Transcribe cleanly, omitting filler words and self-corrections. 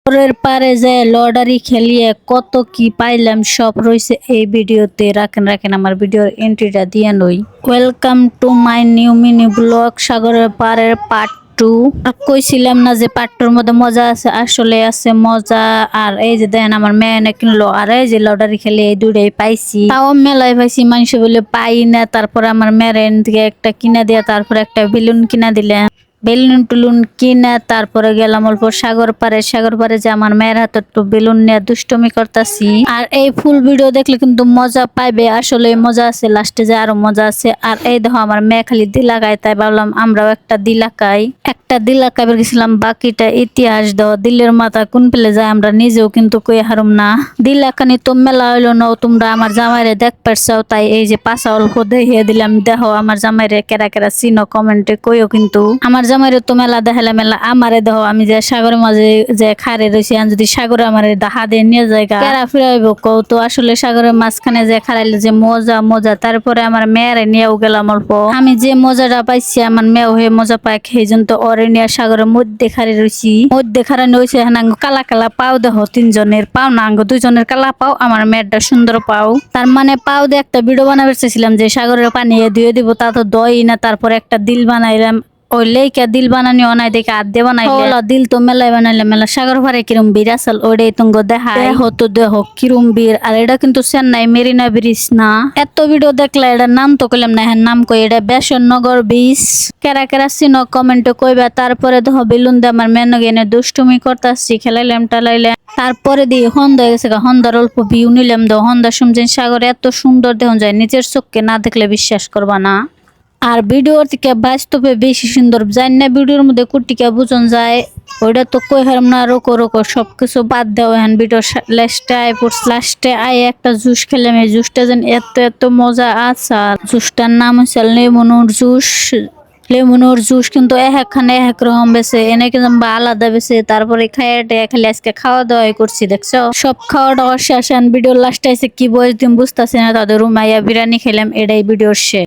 সাগরের পারে যে লটারি খেলিয়ে কত কি পাইলাম সব রয়েছে এই ভিডিওতে। রাখেন আমার ভিডিওর এন্ট্রিটা দিয়ে নই। Welcome to my new mini blog সাগরের পারের পার্ট 2। কইছিলাম না যে পার্ট 2 মধ্যে মজা আছে, আসলে আছে মজা। আর এই যে দেখেন আমার মেয়ে এনে কিনলো, আর এই যে লটারি খেলে এই দুটাই পাইছি। তাও মেলায় পাইছি, মানুষ বলে পাই না। তারপরে আমার মেয়ের এন থেকে একটা কিনা দিয়া, তারপরে একটা বেলুন কিনা দিলেন। বেলুন টুলুন কিনা তারপরে গেলাম অল্প সাগর পারে যে আমার মেয়ের হাতে একটু বেলুন নিয়ে দুষ্টমি করতেছি। আর এই ফুল ভিডিও দেখলে কিন্তু মজা পাইবে, আসলে মজা আছে, লাস্টে যে আরো মজা আছে। আর এই দেখো আমার মেয়ে খালি দিলাকায়, তাই ভাবলাম আমরাও একটা দিলাকাই গেছিলাম। বাকিটা ইতিহাস দাও, দিলের মাথা কোন পেলে যায় আমরা নিজেও কিন্তু কই হারুম না। দিলাকানি তো মেলা হইলো না, তোমরা আমার জামাইরে দেখ পারছাও, তাই এই যে পাশা অল্প দেখিয়ে দিলাম। দেখো আমার জামাইরে কেরা কেরা চিনো কমেন্টে কইও। কিন্তু আমার জামাইরে তো মেলা দেখালে মেলা, আমারে দেখো আমি যে সাগরের মাঝে যে খারে রয়েছি, যদি সাগরে আমার দাহা দিয়ে নিয়ে যায় কেরা ফিরাইব কও তো। আসলে সাগরের মাঝখানে যে খারাইলে যে মজা। তারপরে আমার মেয়েরে নিয়েও গেলাম অল্প। আমি যে মজাটা পাইছি আমার মেয়েও হয়ে মজা পায়, সেই জন্য তো ওরে নিয়ে সাগরের মধ্যে খারে রয়েছি। মধ্যে খারানো হয়েছে কালা কালা পাও দেখো, তিনজনের পাও না আঙ্গ দুজনের কালা পাও, আমার মেয়েরটা সুন্দর পাও। তার মানে পাও দিয়ে একটা ভিডিও বানাবে চেয়েছিলাম যে সাগরের পানি ধুয়ে দিব, তা তো দই না। তারপরে একটা দিল বানাইলাম, ওই লেইকা দিল বানানি অনাই দেখে আদে বানাইলে দিল তো মেলাই বানাইলে মেলা। সাগর পারে কিরম বীর আসল ওটাই তুঙ্গ দেখায়, হতো দেহ কিরম বীর। আর এটা কিন্তু চেন্নাই মেরিনা ব্রিজ না। এত ভিডিও দেখলে এটার নাম তো কইলাম না, হ্যাঁ নাম কই এটা বেসননগর ব্রিজ। কেরা কেরা চিনো কমেন্টে কইবা। তারপরে দেখো বেলুন দিয়ে আমার মেনু এনে দুষ্টুমি করতেছি, খেলাইলাম টালাইলাম। তারপরে দিয়ে হন্দা গেছে, হন্দার অল্প ভিউ নিলাম। দেখো হন্দা শুনছেন সাগর এত সুন্দর দেখুন যায়, নিজের চোখকে না দেখলে বিশ্বাস করবা না। আর ভিডিওর থেকে বাস্তবে বেশি সুন্দর জানি না, ভিডিওর মধ্যে কুটিকা বুঝন যায় ওইটা তো কই হারাম না। রোকো সবকিছু বাদ দেওয়া হ্যান ভিডিও লাস্টে আয় একটা জুস খেলাম। এই জুসটা যেন এত মজা আছে। জুসটার নাম হচ্ছে লেমনের জুস। কিন্তু একখানে এক রকম বেছে, এনে কিন্তু আলাদা বেছে। তারপরে খালি আজকে খাওয়া দাওয়া করছি দেখছো। সব খাওয়া দাওয়া শেষ। ভিডিও লাস্টে আছে কি বয়স দিন বুঝতেছি না, তাদের রুমাইয়া বিরিয়ানি খেলাম, এটাই ভিডিওর শেষ।